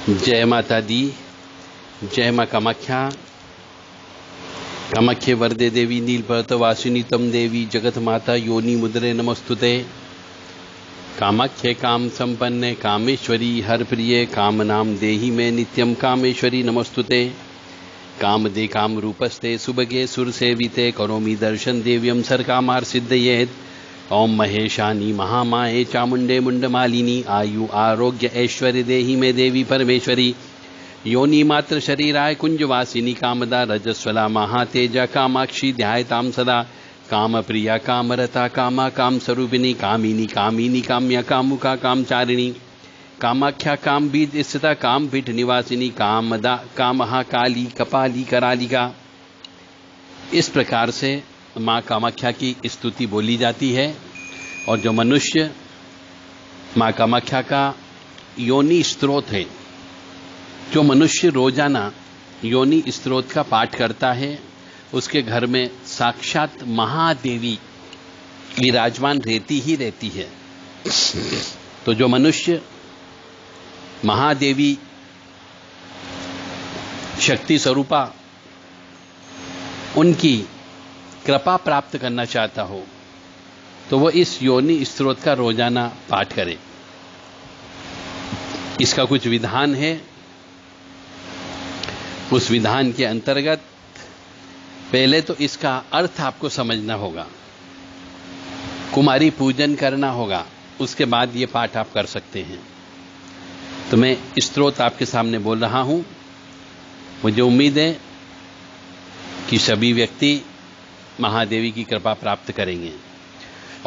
जय माता दी। जय माँ कामाख्या। कामाख्ये वरदे देवी नीलपर्वत वासिनी तम देवी जगत माता योनि मुद्रे नमस्तुते। कामाख्ये काम संपन्ने कामेश्वरी हर प्रिय काम नाम देहि में नित्यम कामेश्वरी नमस्तुते। काम दे काम रूपस्ते सुभगे सुर सेविते करोमि दर्शन देव्यम सर कामार सिद्धयेत। ओम महेशानी महामाये चामुंडे मुंडमालिनी आयु आरोग्य ऐश्वर्य देहि में देवी परमेश्वरी। योनि मात्र शरीराय कुंजवासिनी कामदा रजस्वला महातेजा कामाक्षी ध्यायताम सदा। काम प्रिया कामरता कामा काम स्वरूपिणी कामिनी कामिनी काम्या कामुका कामचारिणी। कामाख्या काम बीज स्थिता काम पीठ निवासिनी कामदा कामहा काली कपाली करालिका। इस प्रकार से माँ कामाख्या की स्तुति बोली जाती है। और जो मनुष्य माँ कामाख्या का योनि स्त्रोत है, जो मनुष्य रोजाना योनि स्त्रोत का पाठ करता है, उसके घर में साक्षात महादेवी विराजमान रहती ही रहती है। तो जो मनुष्य महादेवी शक्ति स्वरूपा उनकी कृपा प्राप्त करना चाहता हो तो वो इस योनि स्त्रोत का रोजाना पाठ करे। इसका कुछ विधान है। उस विधान के अंतर्गत पहले तो इसका अर्थ आपको समझना होगा, कुमारी पूजन करना होगा, उसके बाद ये पाठ आप कर सकते हैं। तो मैं स्त्रोत आपके सामने बोल रहा हूं। मुझे उम्मीद है कि सभी व्यक्ति महादेवी की कृपा प्राप्त करेंगे।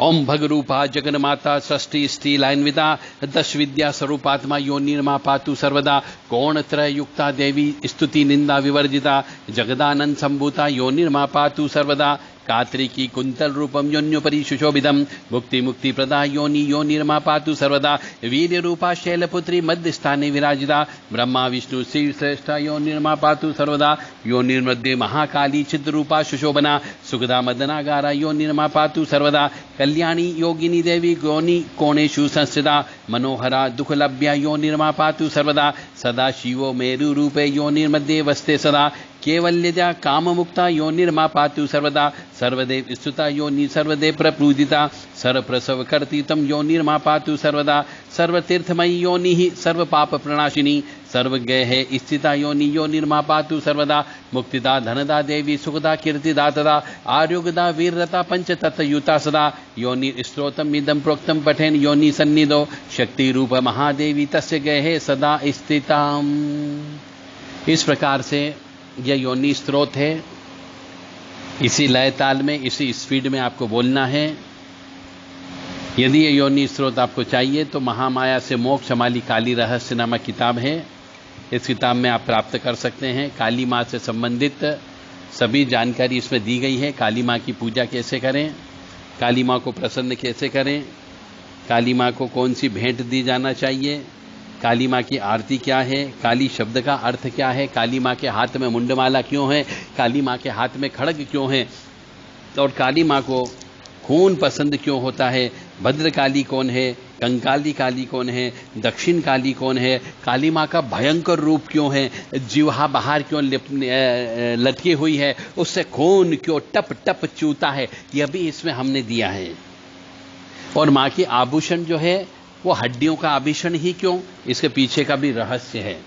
ओम भगरूपा जगन्माता षष्ठी स्त्री लाइनविदा दश विद्या स्वरूपात्मा योनिर्मा पातु सर्वदा। कोणत्रय युक्ता देवी स्तुति निंदा विवर्जिता जगदानंद संभूता योनिर्मा पातु सर्वदा। कात्रिकी कुंतल रूपम योन्योपरि सुशोभितम मुक्ति मुक्ति प्रदा योनि योनिर्मा पातु सर्वदा। वीर रूपा शैलपुत्री मध्य स्थाने विराजिता ब्रह्मा विष्णु श्री श्रेष्ठा योनिर्मा पातु सर्वदा। योनिर्मध्ये महाकाली चिद्रूपा सुशोभना सुखदा मदनागारा योनिर्मा पातु सर्वदा। कल्याणी योगिनी देवी योनि कोणेषु संस्थिता मनोहरा दुखलभ्या योनिर्मा पातु सर्वदा। सदा शिवो मेरु रूपे योनिर्मध्ये वस्ते सदा। केवल्यजा काममुक्ता योनिर्मा पातु सर्वदा। सर्वदेव स्तुता योनि सर्वदेव प्रपूजिता सर्वप्रसव कर्ती तम योनिर्मा पातु सर्वदा। सर्वतीर्थमयी योनि ही सर्व पाप प्रणाशिनी सर्वज्ञ है स्थिता योनि योनिर्मा पातु सर्वदा। मुक्तिदा धनदा देवी सुखदा कीर्तिदा तदा आरोग्यदा वीररता पंच तत्युता सदा। योनि स्त्रोतम इदम प्रोक्तम पठेन योनि सन्निधो शक्ति रूप महादेवी तस्य गए है सदा स्थिताम। इस प्रकार से यह योनि स्त्रोत है। इसी लय ताल में इसी स्पीड में आपको बोलना है। यदि ये योनि स्त्रोत आपको चाहिए तो महामाया से मोक्ष हमारी काली रहस्य नामक किताब है। इस किताब में आप प्राप्त कर सकते हैं। काली माँ से संबंधित सभी जानकारी इसमें दी गई है। काली माँ की पूजा कैसे करें, काली माँ को प्रसन्न कैसे करें, काली माँ को कौन सी भेंट दी जाना चाहिए, काली माँ की आरती क्या है, काली शब्द का अर्थ क्या है, काली माँ के हाथ में मुंडमाला क्यों है, काली माँ के हाथ में खड़ग क्यों है, और काली माँ को खून पसंद क्यों होता है, भद्रकाली कौन है, कंकाली काली कौन है, दक्षिण काली कौन है, काली माँ का भयंकर रूप क्यों है, जिह्वा बाहर क्यों लटकी हुई है, उससे खून क्यों टप टप चूता है, यह भी इसमें हमने दिया है। और माँ की आभूषण जो है वो हड्डियों का आभूषण ही क्यों, इसके पीछे का भी रहस्य है।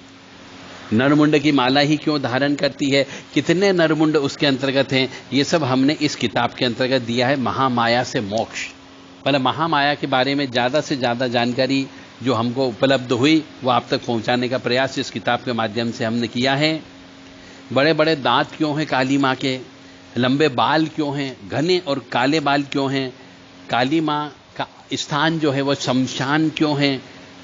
नरमुंड की माला ही क्यों धारण करती है, कितने नरमुंड उसके अंतर्गत हैं, ये सब हमने इस किताब के अंतर्गत दिया है। महामाया से मोक्ष, मतलब महामाया के बारे में ज़्यादा से ज़्यादा जानकारी जो हमको उपलब्ध हुई वो आप तक पहुंचाने का प्रयास इस किताब के माध्यम से हमने किया है। बड़े बड़े दांत क्यों हैं काली माँ के, लंबे बाल क्यों हैं, घने और काले बाल क्यों हैं, काली माँ का स्थान जो है वो शमशान क्यों है,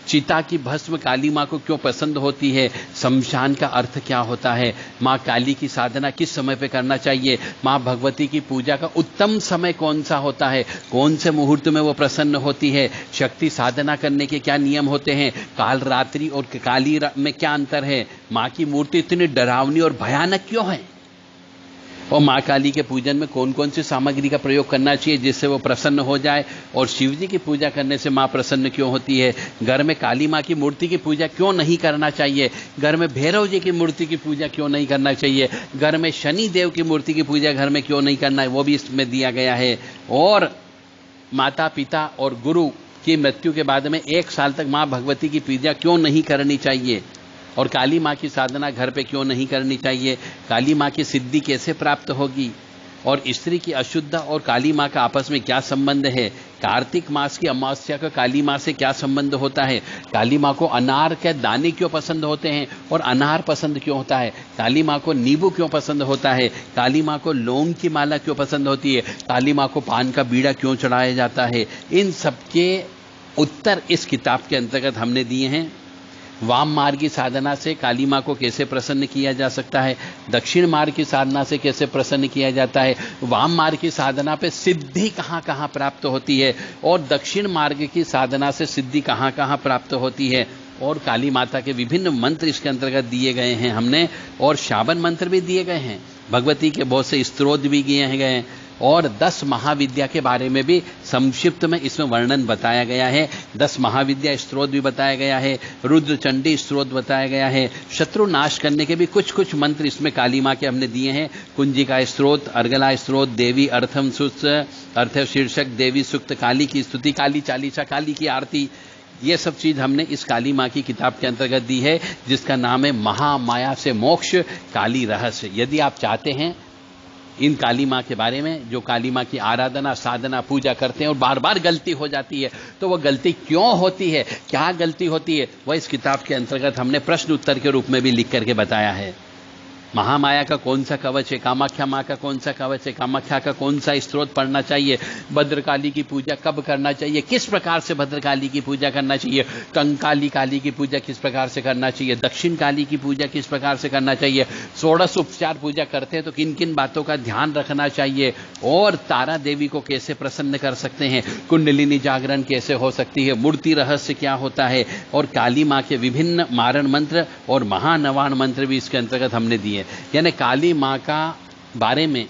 चिता की भस्म काली माँ को क्यों पसंद होती है, शमशान का अर्थ क्या होता है, माँ काली की साधना किस समय पे करना चाहिए, माँ भगवती की पूजा का उत्तम समय कौन सा होता है, कौन से मुहूर्त में वो प्रसन्न होती है, शक्ति साधना करने के क्या नियम होते हैं, काल रात्रि और काली में क्या अंतर है, माँ की मूर्ति इतनी डरावनी और भयानक क्यों है, और माँ काली के पूजन में कौन कौन सी सामग्री का प्रयोग करना चाहिए जिससे वो प्रसन्न हो जाए, और शिव जी की पूजा करने से माँ प्रसन्न क्यों होती है, घर में काली माँ की मूर्ति की पूजा क्यों नहीं करना चाहिए, घर में भैरव जी की मूर्ति की पूजा क्यों नहीं करना चाहिए, घर में शनि देव की मूर्ति की पूजा घर में क्यों नहीं करना है, वो भी इसमें दिया गया है। और माता पिता और गुरु की मृत्यु के बाद में 1 साल तक माँ भगवती की पूजा क्यों नहीं करनी चाहिए, और काली माँ की साधना घर पे क्यों नहीं करनी चाहिए, काली माँ की सिद्धि कैसे प्राप्त होगी, और स्त्री की अशुद्ध और काली माँ का आपस में क्या संबंध है, कार्तिक मास की अमावस्या का काली माँ से क्या संबंध होता है, काली माँ को अनार के दाने क्यों पसंद होते हैं और अनार पसंद क्यों होता है, काली माँ को नींबू क्यों पसंद होता है, काली माँ को लौंग की माला क्यों पसंद होती है, काली माँ को पान का बीड़ा क्यों चढ़ाया जाता है, इन सबके उत्तर इस किताब के अंतर्गत हमने दिए हैं। वाम मार्ग की साधना से काली माँ को कैसे प्रसन्न किया जा सकता है, दक्षिण मार्ग की साधना से कैसे प्रसन्न किया जाता है, वाम मार्ग की साधना पे सिद्धि कहाँ कहाँ प्राप्त होती है, और दक्षिण मार्ग की साधना से सिद्धि कहाँ कहाँ प्राप्त होती है, और काली माता के विभिन्न मंत्र इसके अंतर्गत दिए गए हैं हमने, और शाबन मंत्र भी दिए गए हैं, भगवती के बहुत से स्तोत्र भी किए गए हैं, और 10 महाविद्या के बारे में भी संक्षिप्त में इसमें वर्णन बताया गया है। 10 महाविद्या स्तोत्र भी बताया गया है, रुद्र चंडी स्तोत्र बताया गया है, शत्रु नाश करने के भी कुछ कुछ मंत्र इसमें काली माँ के हमने दिए हैं। कुंजिका स्तोत्र, अर्गला स्तोत्र, देवी अर्थम सुस्त, अर्थ शीर्षक, देवी सुक्त, काली की स्तुति, काली चालीसा, काली की आरती, ये सब चीज हमने इस काली माँ की किताब के अंतर्गत दी है, जिसका नाम है महामाया से मोक्ष काली रहस्य। यदि आप चाहते हैं इन काली माँ के बारे में, जो काली माँ की आराधना साधना पूजा करते हैं और बार बार गलती हो जाती है, तो वह गलती क्यों होती है, क्या गलती होती है, वह इस किताब के अंतर्गत हमने प्रश्न उत्तर के रूप में भी लिख करके बताया है। महामाया का कौन सा कवच है, कामाख्या माँ का कौन सा कवच है, कामाख्या का कौन सा स्तोत्र पढ़ना चाहिए, भद्रकाली की पूजा कब करना चाहिए, किस प्रकार से भद्रकाली की पूजा करना चाहिए, कंकाली काली की पूजा किस प्रकार से करना चाहिए, दक्षिण काली की पूजा किस प्रकार से करना चाहिए, 16 उपचार पूजा करते हैं तो किन किन बातों का ध्यान रखना चाहिए, और तारा देवी को कैसे प्रसन्न कर सकते हैं, कुंडलिनी जागरण कैसे हो सकती है, मूर्ति रहस्य क्या होता है, और काली माँ के विभिन्न मारण मंत्र और महानवाण मंत्र भी इसके अंतर्गत हमने दिए। यानी काली माँ का बारे में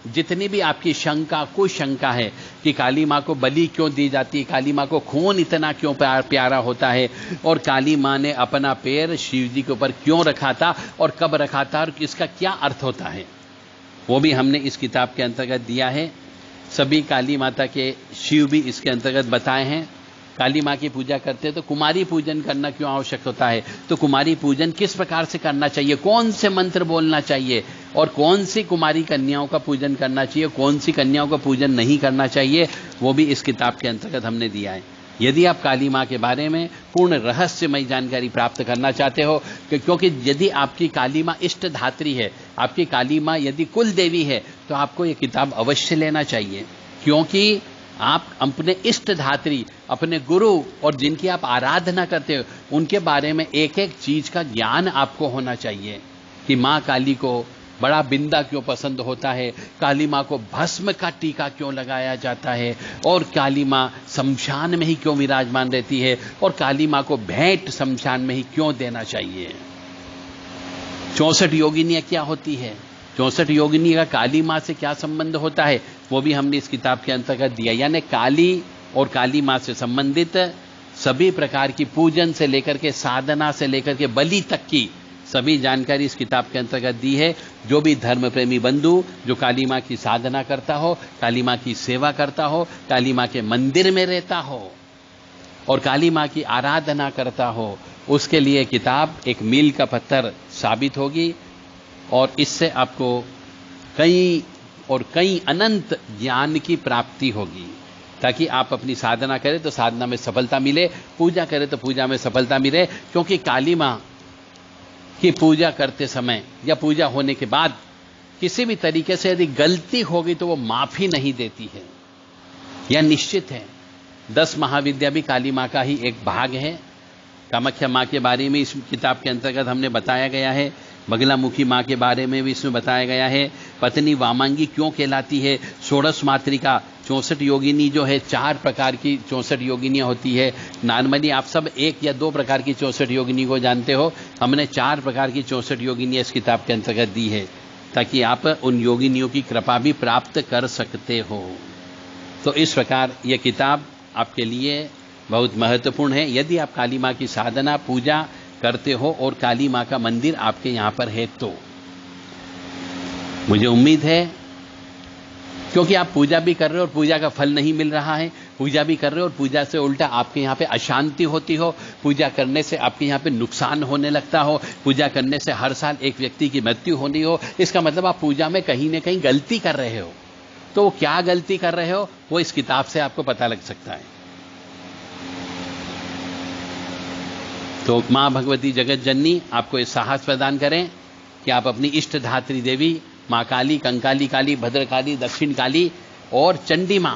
जितनी भी आपकी शंका कुशंका है कि काली माँ को बलि क्यों दी जाती है, काली माँ को खून इतना क्यों प्यारा होता है, और काली माँ ने अपना पैर शिव जी के ऊपर क्यों रखा था और कब रखा था और इसका क्या अर्थ होता है, वो भी हमने इस किताब के अंतर्गत दिया है। सभी काली माता के शिव भी इसके अंतर्गत बताए हैं। काली माँ की पूजा करते हैं तो कुमारी पूजन करना क्यों आवश्यक होता है, तो कुमारी पूजन किस प्रकार से करना चाहिए, कौन से मंत्र बोलना चाहिए, और कौन सी कुमारी कन्याओं का पूजन करना चाहिए, कौन सी कन्याओं का पूजन नहीं करना चाहिए, वो भी इस किताब के अंतर्गत हमने दिया है। यदि आप काली माँ के बारे में पूर्ण रहस्यमय जानकारी प्राप्त करना चाहते हो, क्योंकि यदि आपकी काली माँ इष्ट धात्री है, आपकी काली माँ यदि कुल देवी है, तो आपको ये किताब अवश्य लेना चाहिए, क्योंकि आप अपने इष्ट धात्री, अपने गुरु और जिनकी आप आराधना करते हो, उनके बारे में एक एक चीज का ज्ञान आपको होना चाहिए कि माँ काली को बड़ा बिंदा क्यों पसंद होता है, काली माँ को भस्म का टीका क्यों लगाया जाता है, और काली माँ शमशान में ही क्यों विराजमान रहती है, और काली माँ को भेंट शमशान में ही क्यों देना चाहिए। 64 योगिनियाँ क्या होती है, 64 योगिनी का काली माँ से क्या संबंध होता है, वो भी हमने इस किताब के अंतर्गत दिया। यानी काली और काली माँ से संबंधित सभी प्रकार की पूजन से लेकर के साधना से लेकर के बलि तक की सभी जानकारी इस किताब के अंतर्गत दी है। जो भी धर्म प्रेमी बंधु जो काली माँ की साधना करता हो, काली माँ की सेवा करता हो, काली माँ के मंदिर में रहता हो और काली माँ की आराधना करता हो, उसके लिए किताब एक मील का पत्थर साबित होगी, और इससे आपको कई अनंत ज्ञान की प्राप्ति होगी, ताकि आप अपनी साधना करें तो साधना में सफलता मिले, पूजा करें तो पूजा में सफलता मिले। क्योंकि काली माँ की पूजा करते समय या पूजा होने के बाद किसी भी तरीके से यदि गलती होगी तो वो माफी नहीं देती है, यह निश्चित है। 10 महाविद्या भी काली माँ का ही एक भाग है। कामाख्या माँ के बारे में इस किताब के अंतर्गत हमने बताया गया है, बगलामुखी माँ के बारे में भी इसमें बताया गया है। पत्नी वामांगी क्यों कहलाती है, षोडश मातृका 64 योगिनी जो है, 4 प्रकार की 64 योगिनियाँ होती है। नॉर्मली आप सब 1 या 2 प्रकार की 64 योगिनी को जानते हो, हमने 4 प्रकार की 64 योगिनियाँ इस किताब के अंतर्गत दी है। ताकि आप उन योगिनियों की कृपा भी प्राप्त कर सकते हो। तो इस प्रकार यह किताब आपके लिए बहुत महत्वपूर्ण है यदि आप काली माँ की साधना पूजा करते हो और काली माँ का मंदिर आपके यहाँ पर है तो। मुझे उम्मीद है, क्योंकि आप पूजा भी कर रहे हो और पूजा का फल नहीं मिल रहा है, पूजा भी कर रहे हो और पूजा से उल्टा आपके यहाँ पे अशांति होती हो, पूजा करने से आपके यहाँ पे नुकसान होने लगता हो, पूजा करने से हर साल एक व्यक्ति की मृत्यु होनी हो, इसका मतलब आप पूजा में कहीं ना कहीं गलती कर रहे हो। तो वो क्या गलती कर रहे हो वो इस किताब से आपको पता लग सकता है। तो मां भगवती जगत जननी आपको इस साहस प्रदान करें कि आप अपनी इष्ट धात्री देवी मां काली, कंकाली काली, भद्रकाली, दक्षिण काली और चंडी मां,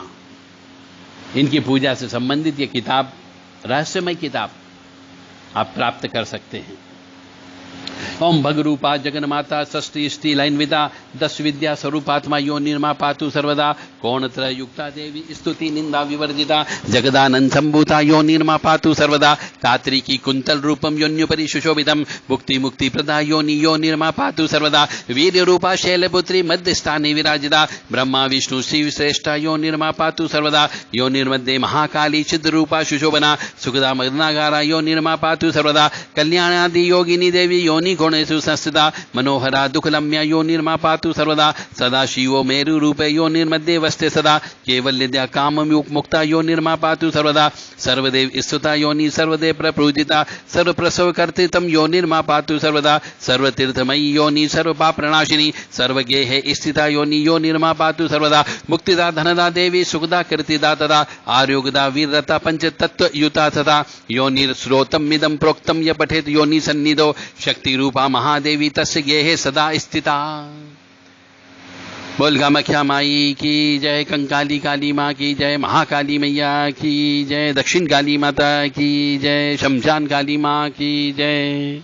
इनकी पूजा से संबंधित ये किताब, रहस्यमय किताब आप प्राप्त कर सकते हैं। ओम भगरूपा जगन्माता षष्ठी इष्टि लैन्विता 10 विद्या स्वरूपात्मा यो निर्मा पातु सर्वदा कोणत्र युक्ता देवी स्तुति निंदा विवर्जिता जगदानंद संभूता यो निर्मा पातु सर्वदा कात्रिकी कुंतल रूपम योन्युपरि सुशोभितम भुक्ति मुक्ति प्रदा योनि यो निर्मा पातु सर्वदा वीर्य रूपा शैलपुत्री मध्य स्थाने विराजिता ब्रह्मा विष्णु शिव श्रेष्ठा यो निर्मा पातु सर्वदा यो निर्मध्ये महाकाली सिद्ध रूपा सुशोभना सुखदा मदनागारा यो निर्मा पातु सर्वदा कल्याणादि योगिनी देवी योनि गुणेषु संस्थिता मनोहरा दुःखलम्या यो निर्मा पातु सर्वदा सदा शिवो मेरु रूपे यो निर्मध्ये वस्ते सदा केवल्यद्या काम मुक्ता यो निर्मा पातु सर्वदा सर्वदेव स्तुता योनि सर्वदेव प्रपूजिता सर्वप्रसव कर्तृतम यो निर्मा पातु सर्वदा सर्वतीर्थमयी योनि सर्वपाप प्रणाशिनी सर्वगेहे स्थिता योनि यो निर्मा पातु सर्वदा मुक्तिदा धनदा देवी सुखदा कीर्तिदा तदा आरोग्यदा वीरता पंच तत्व युता तथा योनिर्श्रोतमिदं प्रोक्तम य पठेत योनि सन्निधो शक्ति रूपा महादेवी तस्य गेहे सदा स्थिता। बोल कामाख्या माई की जय, कंकाली काली माँ की जय, महाकाली मैया की जय, दक्षिण काली माता की जय, शमशान काली माँ की जय।